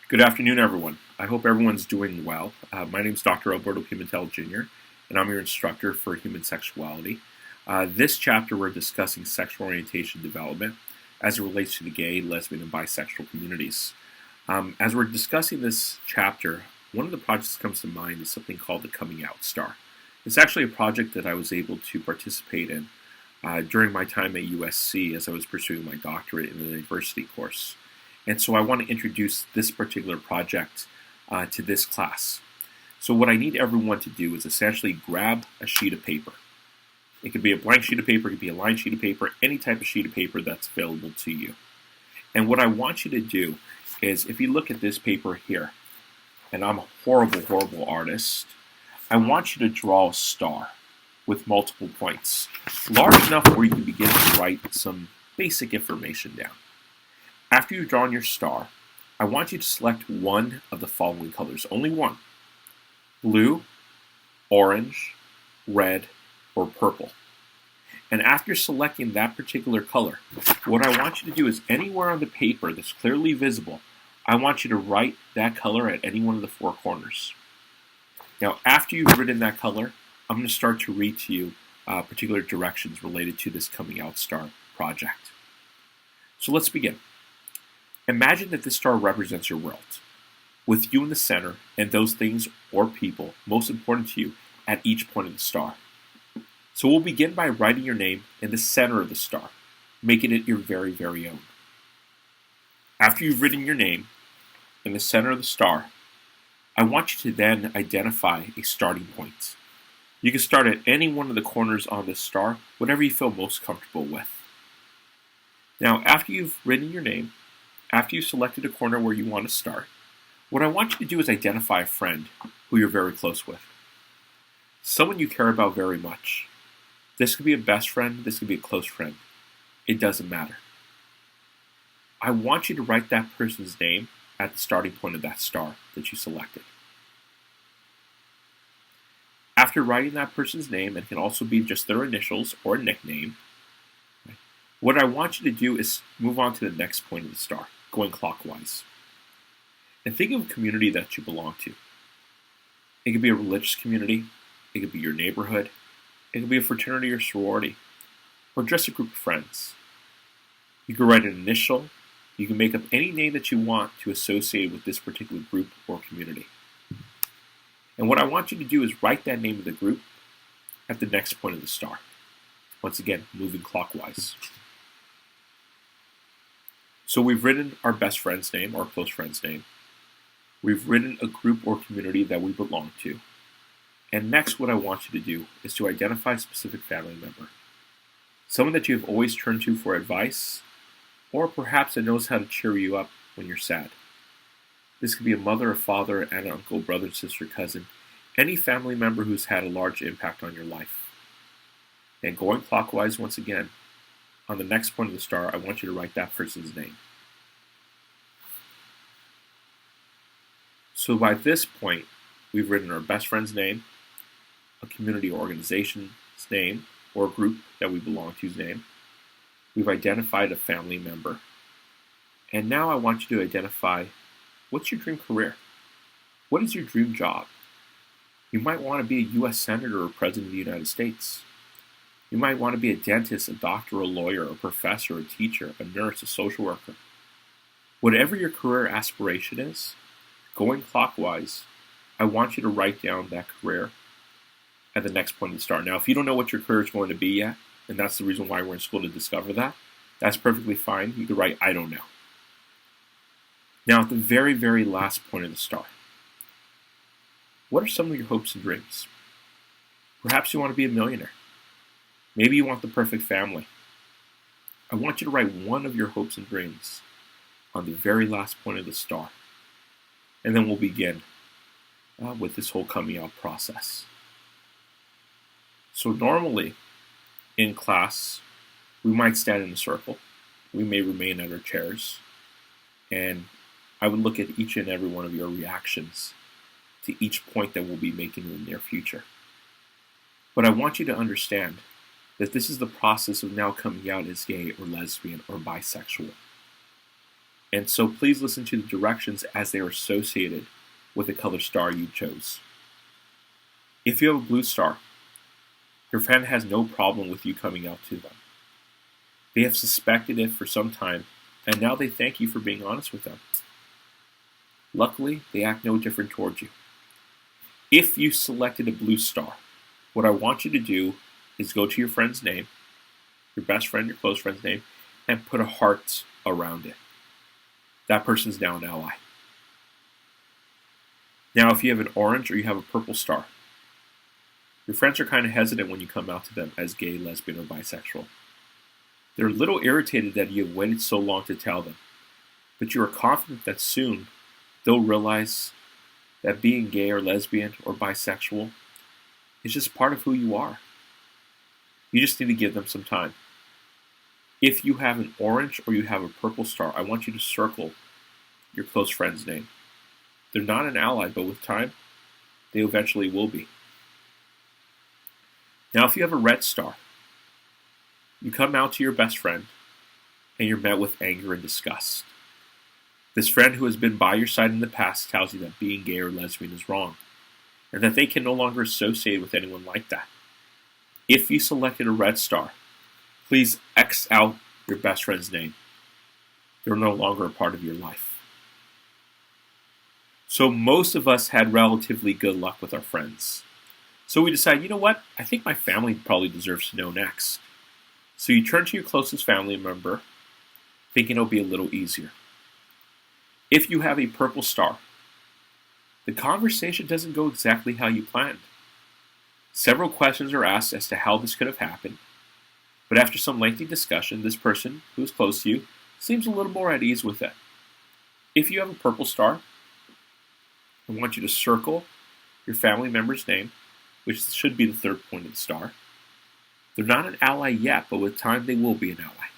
Good afternoon, everyone. I hope everyone's doing well. My name is Dr. Alberto Pimentel Jr., and I'm your instructor for human sexuality. This chapter, we're discussing sexual orientation development as it relates to the gay, lesbian, and bisexual communities. As we're discussing this chapter, one of the projects that comes to mind is something called the Coming Out Star. It's actually a project that I was able to participate in during my time at USC as I was pursuing my doctorate in the diversity course. And so I want to introduce this particular project to this class. So what I need everyone to do is essentially grab a sheet of paper. It could be a blank sheet of paper, it could be a lined sheet of paper, any type of sheet of paper that's available to you. And what I want you to do is, if you look at this paper here, and I'm a horrible artist, I want you to draw a star with multiple points, large enough where you can begin to write some basic information down. After you've drawn your star, I want you to select one of the following colors, only one: blue, orange, red, or purple. And after selecting that particular color, what I want you to do is anywhere on the paper that's clearly visible, I want you to write that color at any one of the four corners. Now, after you've written that color, I'm going to start to read to you particular directions related to this Coming Out Star project. So let's begin. Imagine that this star represents your world, with you in the center and those things or people most important to you at each point of the star. So we'll begin by writing your name in the center of the star, making it your very own. After you've written your name in the center of the star, I want you to then identify a starting point. You can start at any one of the corners on this star, whatever you feel most comfortable with. Now, after you've written your name, after you've selected a corner where you want to start, what I want you to do is identify a friend who you're very close with. Someone you care about very much. This could be a best friend, this could be a close friend. It doesn't matter. I want you to write that person's name at the starting point of that star that you selected. After writing that person's name, it can also be just their initials or a nickname, what I want you to do is move on to the next point of the star, going clockwise. And think of a community that you belong to. It could be a religious community, it could be your neighborhood, it could be a fraternity or sorority, or just a group of friends. You can write an initial, you can make up any name that you want to associate with this particular group or community. And what I want you to do is write that name of the group at the next point of the star. Once again, moving clockwise. So we've written our best friend's name, or close friend's name. We've written a group or community that we belong to. And next, what I want you to do is to identify a specific family member. Someone that you have always turned to for advice, or perhaps that knows how to cheer you up when you're sad. This could be a mother, a father, an uncle, brother, sister, cousin, any family member who's had a large impact on your life. And going clockwise once again, on the next point of the star, I want you to write that person's name. So by this point, we've written our best friend's name, a community or organization's name, or a group that we belong to's name. We've identified a family member. And now I want you to identify, what's your dream career? What is your dream job? You might want to be a U.S. Senator or President of the United States. You might want to be a dentist, a doctor, a lawyer, a professor, a teacher, a nurse, a social worker. Whatever your career aspiration is, going clockwise, I want you to write down that career at the next point of the star. Now, if you don't know what your career is going to be yet, and that's the reason why we're in school to discover that, that's perfectly fine. You could write, I don't know. Now, at the very last point of the star, what are some of your hopes and dreams? Perhaps you want to be a millionaire. Maybe you want the perfect family. I want you to write one of your hopes and dreams on the very last point of the star. And then we'll begin with this whole coming out process. So normally, in class, we might stand in a circle. We may remain at our chairs. And I would look at each and every one of your reactions to each point that we'll be making in the near future. But I want you to understand that this is the process of now coming out as gay or lesbian or bisexual. And so please listen to the directions as they are associated with the color star you chose. If you have a blue star, your friend has no problem with you coming out to them. They have suspected it for some time, and now they thank you for being honest with them. Luckily, they act no different towards you. If you selected a blue star, what I want you to do is go to your friend's name, your best friend, your close friend's name, and put a heart around it. That person's now an ally. Now, if you have an orange or you have a purple star, your friends are kind of hesitant when you come out to them as gay, lesbian, or bisexual. They're a little irritated that you have waited so long to tell them, but you are confident that soon they'll realize that being gay or lesbian or bisexual is just part of who you are. You just need to give them some time. If you have an orange or you have a purple star, I want you to circle your close friend's name. They're not an ally, but with time, they eventually will be. Now, if you have a red star, you come out to your best friend and you're met with anger and disgust. This friend who has been by your side in the past tells you that being gay or lesbian is wrong, and that they can no longer associate with anyone like that. If you selected a red star, please X out your best friend's name. They're no longer a part of your life. So most of us had relatively good luck with our friends. So we decide, you know what? I think my family probably deserves to know next. So you turn to your closest family member, thinking it'll be a little easier. If you have a purple star, the conversation doesn't go exactly how you planned. Several questions are asked as to how this could have happened, but after some lengthy discussion, this person who is close to you seems a little more at ease with it. If you have a purple star, I want you to circle your family member's name, which should be the third point of the star. They're not an ally yet, but with time they will be an ally.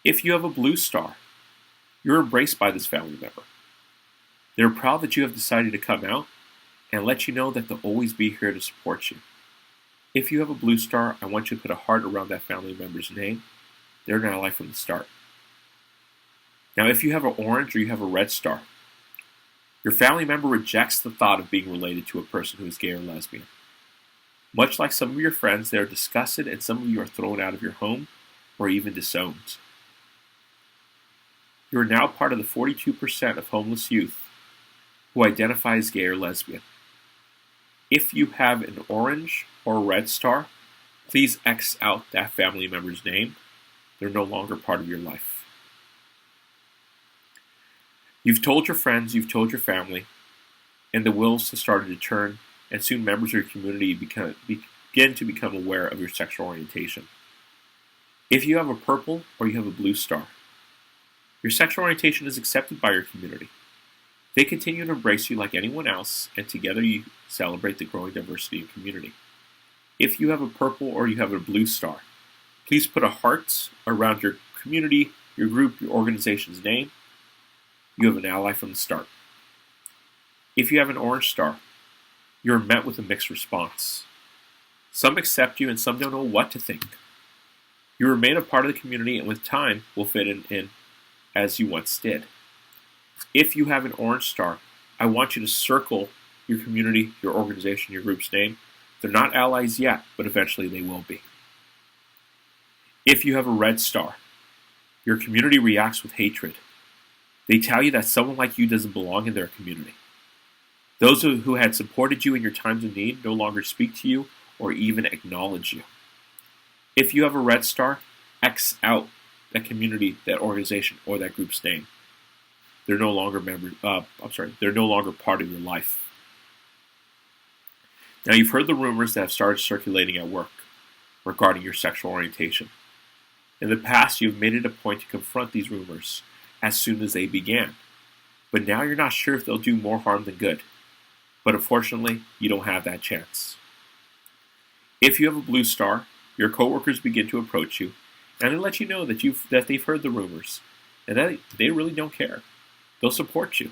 If you have a blue star, you're embraced by this family member. They're proud that you have decided to come out and let you know that they'll always be here to support you. If you have a blue star, I want you to put a heart around that family member's name. They're an ally from the start. Now, if you have an orange or you have a red star, your family member rejects the thought of being related to a person who is gay or lesbian. Much like some of your friends, they are disgusted and some of you are thrown out of your home or even disowned. You are now part of the 42% of homeless youth who identify as gay or lesbian. If you have an orange or a red star, please X out that family member's name. They're no longer part of your life. You've told your friends, you've told your family, and the wheels have started to turn, and soon members of your community begin to become aware of your sexual orientation. If you have a purple or you have a blue star, your sexual orientation is accepted by your community. They continue to embrace you like anyone else, and together you celebrate the growing diversity of community. If you have a purple or you have a blue star, please put a heart around your community, your group, your organization's name. You have an ally from the start. If you have an orange star, you are met with a mixed response. Some accept you and some don't know what to think. You remain a part of the community and with time will fit in as you once did. If you have an orange star, I want you to circle your community, your organization, your group's name. They're not allies yet, but eventually they will be. If you have a red star, your community reacts with hatred. They tell you that someone like you doesn't belong in their community. Those who had supported you in your times of need no longer speak to you or even acknowledge you. If you have a red star, X out that community, that organization, or that group's name. They're no longer they're no longer part of your life. Now you've heard the rumors that have started circulating at work regarding your sexual orientation. In the past, you've made it a point to confront these rumors as soon as they began. But now you're not sure if they'll do more harm than good. But unfortunately, you don't have that chance. If you have a blue star, your coworkers begin to approach you, and they let you know that they've heard the rumors, and that they really don't care. They'll support you.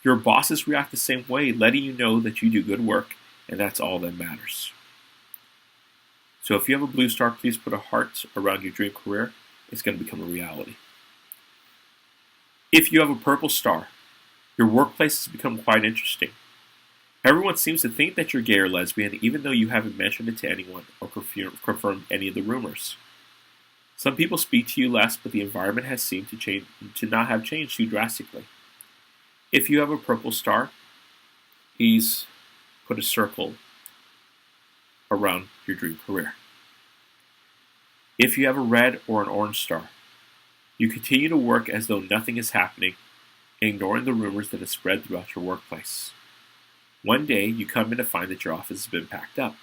Your bosses react the same way, letting you know that you do good work, and that's all that matters. So if you have a blue star, please put a heart around your dream career. It's going to become a reality. If you have a purple star, your workplace has become quite interesting. Everyone seems to think that you're gay or lesbian, even though you haven't mentioned it to anyone or confirmed any of the rumors. Some people speak to you less, but the environment has seemed to not have changed too drastically. If you have a purple star, please put a circle around your dream career. If you have a red or an orange star, you continue to work as though nothing is happening, ignoring the rumors that have spread throughout your workplace. One day, you come in to find that your office has been packed up.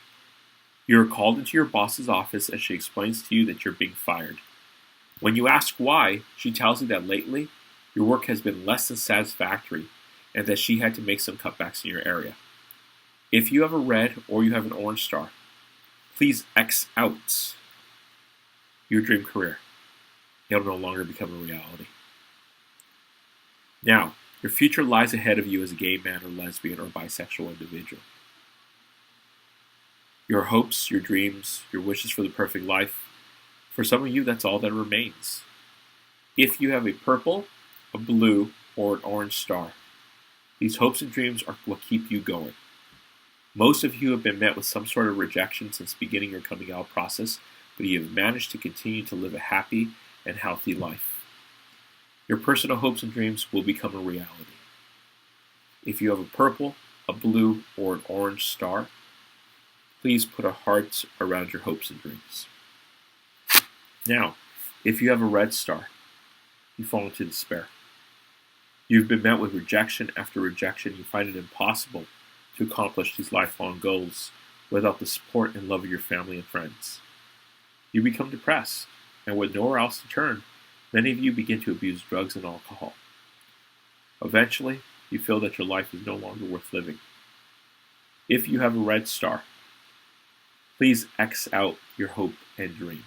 You are called into your boss's office and she explains to you that you're being fired. When you ask why, she tells you that lately, your work has been less than satisfactory and that she had to make some cutbacks in your area. If you have a red or you have an orange star, please X out your dream career. It'll no longer become a reality. Now, your future lies ahead of you as a gay man or lesbian or bisexual individual. Your hopes, your dreams, your wishes for the perfect life, for some of you, that's all that remains. If you have a purple, a blue, or an orange star, these hopes and dreams are what keep you going. Most of you have been met with some sort of rejection since beginning your coming out process, but you have managed to continue to live a happy and healthy life. Your personal hopes and dreams will become a reality. If you have a purple, a blue, or an orange star, please put a heart around your hopes and dreams. Now, if you have a red star, you fall into despair. You've been met with rejection after rejection. You find it impossible to accomplish these lifelong goals without the support and love of your family and friends. You become depressed, and with nowhere else to turn, many of you begin to abuse drugs and alcohol. Eventually, you feel that your life is no longer worth living. If you have a red star, please X out your hope and dream,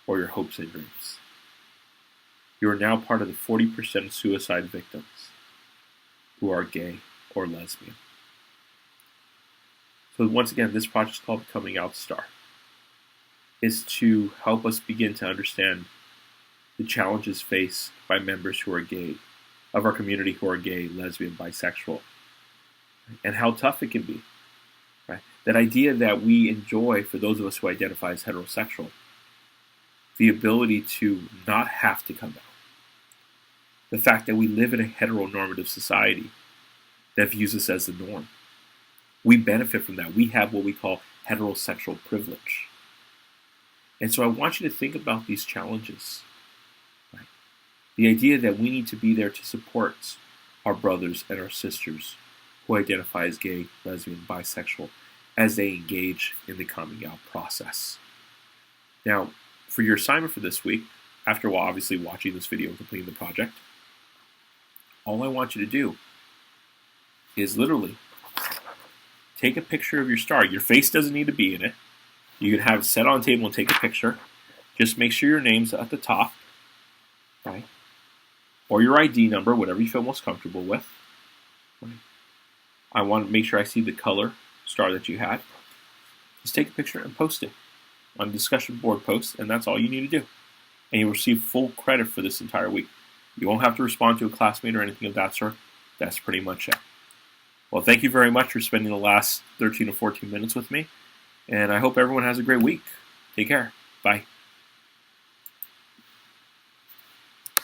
or your hopes and dreams. You are now part of the 40% of suicide victims who are gay or lesbian. So once again, this project is called the Coming Out Star. It's to help us begin to understand the challenges faced by members who are gay, of our community who are gay, lesbian, bisexual, and how tough it can be. Right? That idea that we enjoy, for those of us who identify as heterosexual, the ability to not have to come out. The fact that we live in a heteronormative society that views us as the norm. We benefit from that. We have what we call heterosexual privilege. And so I want you to think about these challenges. Right? The idea that we need to be there to support our brothers and our sisters who identify as gay, lesbian, bisexual, as they engage in the coming out process. Now, for your assignment for this week, after obviously watching this video and completing the project, all I want you to do is literally take a picture of your star. Your face doesn't need to be in it. You can have it set on the table and take a picture. Just make sure your name's at the top, right? Or your ID number, whatever you feel most comfortable with. Right? I want to make sure I see the color star that you had. Just take a picture and post it on a discussion board post, and that's all you need to do. And you'll receive full credit for this entire week. You won't have to respond to a classmate or anything of that sort. That's pretty much it. Well, thank you very much for spending the last 13 or 14 minutes with me, and I hope everyone has a great week. Take care. Bye.